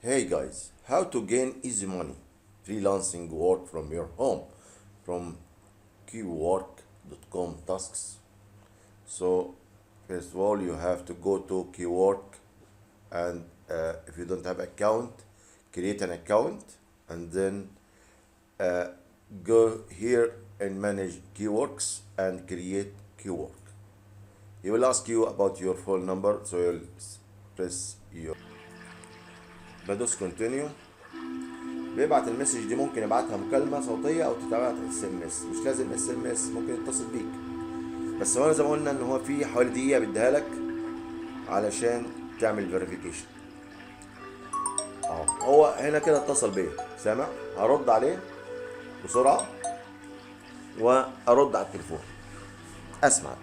Hey guys, how to gain easy money freelancing work from your home from kwork.com tasks. So first of all you have to go to kwork and if you don't have account, create an account and then uh, go here and manage keyworks and create keywork. He will ask you about your phone number, so you'll press your بدوس كونتينيو. بيبعت المسج دي، ممكن يبعتها مكالمة صوتية أو تتبعت اس ام اس، مش لازم اس ام اس، ممكن يتصل بيك. بس هو زي ما قلنا إن هو في حوالي دقيقة بيديها لك علشان تعمل فيريفيكيشن. هو هنا كده اتصل بيا، سامع؟ هرد عليه بسرعة وأرد على التليفون. أسمع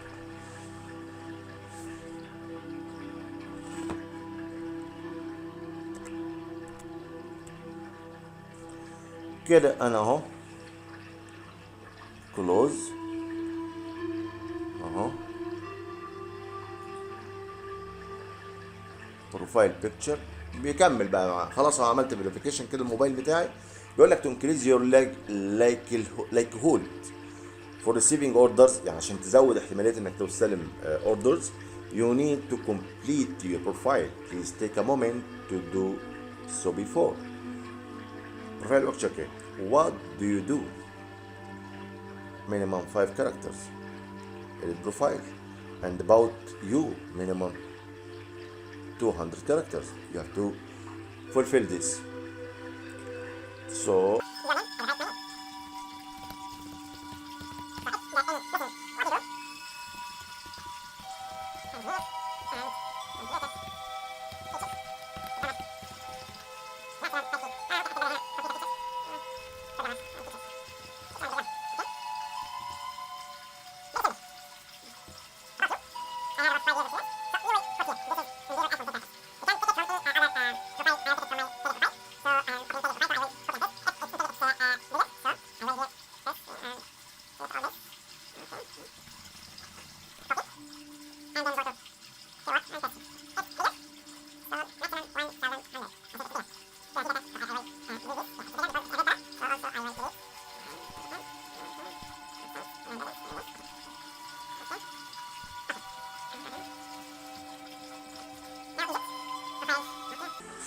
كده انا اهو كلوز اهو بروفايل بيكتشر. بيكمل بقى معاه. خلاص هو عملت فيريفيكيشن كده. الموبايل بتاعي بيقول لك تو انكريز يور لايك هولد فور ريسيفينج اوردرز، يعني عشان تزود احتماليه انك تستلم اوردرز. You need to complete your profile. Please take a moment to do so before. Profile picture okay. What do you do? Minimum 5 characters. Profile. And about you, minimum 200 characters. You have to fulfill this. So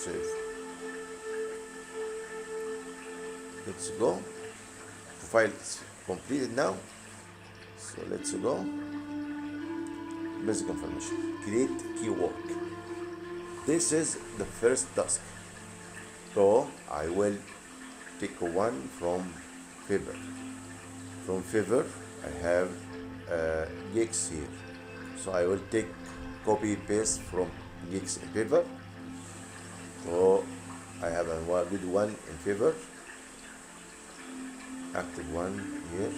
save. Let's go. Profile is completed now. So let's go. Basic information. Create keywork. This is the first task. So I will take one from Fiverr. From Fiverr I have gigs here. So I will take copy paste from gigs in Fiverr. So I have a good one in Fiverr. Active one here.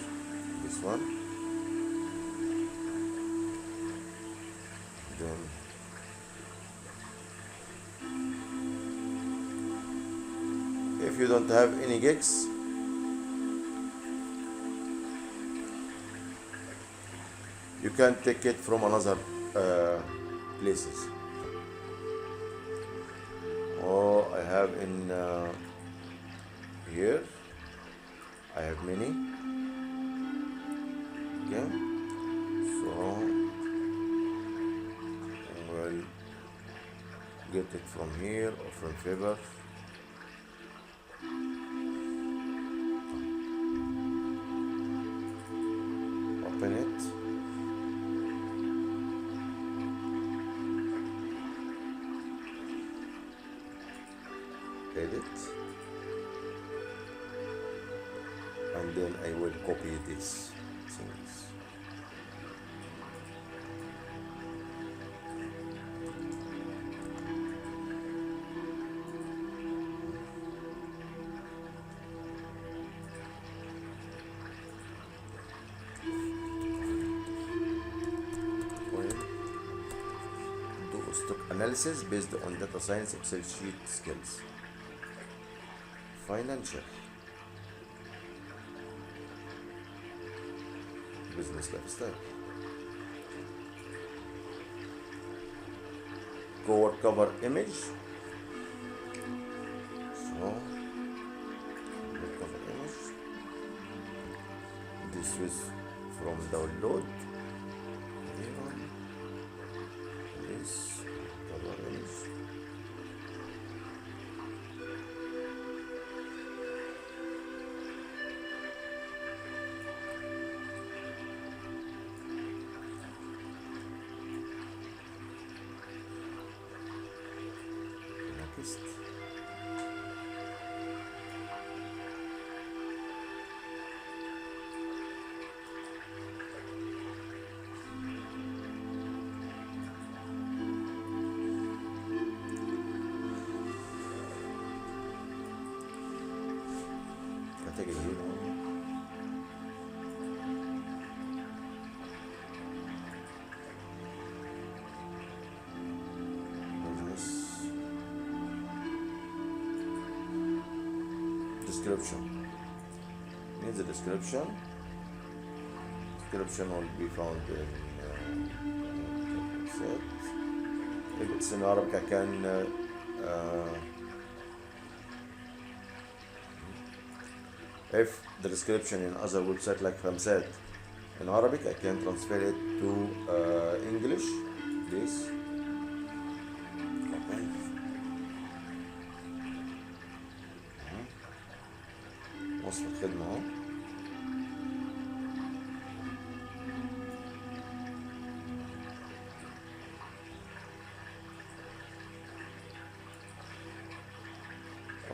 This one. Then if you don't have any gigs, you can take it from another places. Oh, I have in here I have many. Okay, so we'll get it from here or from Fiverr. Open it. Edit. And then I will copy these things. Do stock analysis based on data science Excel sheet skills. Financial. Business lifestyle. Cover image. this is from download. This image. Next. Category here. Description. Needs a description. Description will be found in set. If it's in Arabic, I can if the description in other website like خمسات in Arabic, I can transfer it to English, please. وصف الخدمة اهو.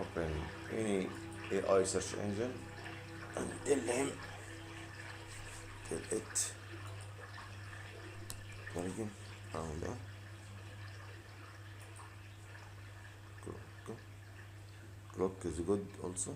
Open any AI search engine and tell it ترجم أعمل kwork is good also.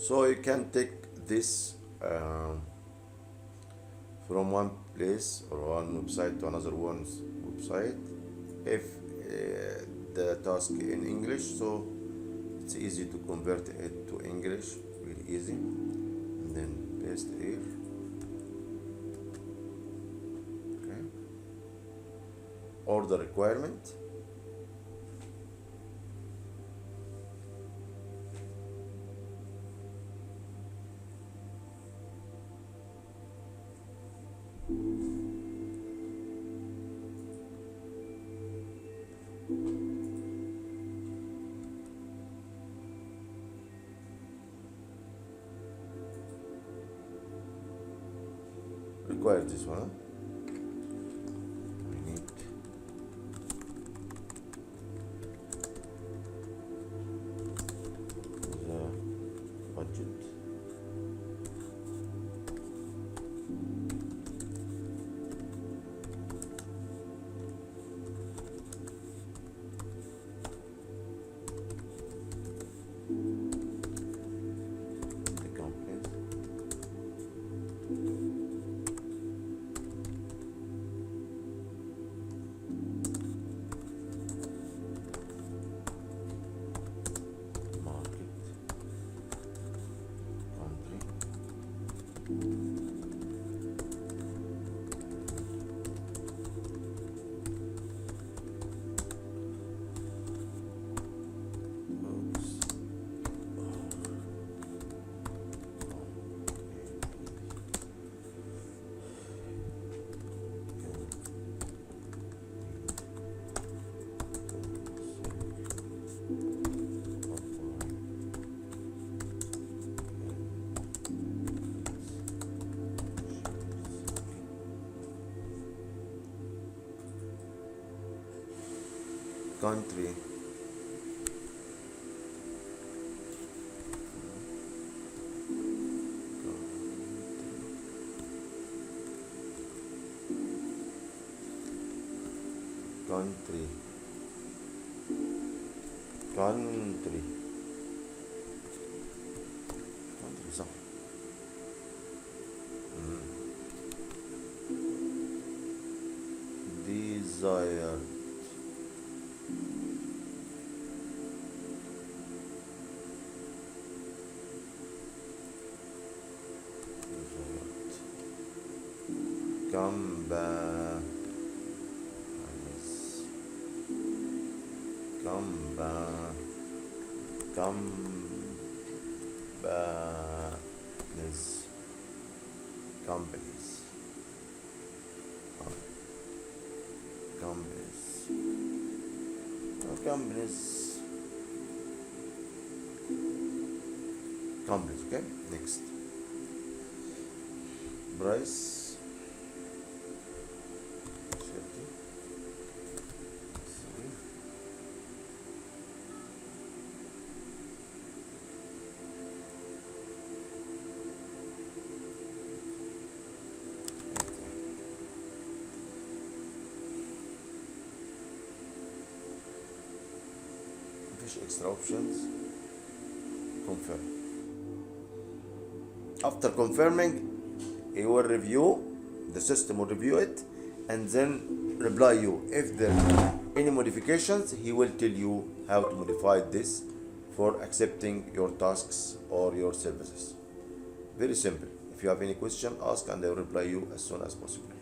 So you can take this from one place or one website to another one's website. If the task in English, so it's easy to convert it to English, really easy. And then paste here. Okay. Order requirement. Require this one. We need the budget. Country. Country. Country. desired companies. Okay, next. Price. Extra options. Confirm. After confirming, he will review, the system will review it and then reply you. If there are any modifications, he will tell you how to modify this for accepting your tasks or your services. Very simple. If you have any question, ask and I will reply you as soon as possible.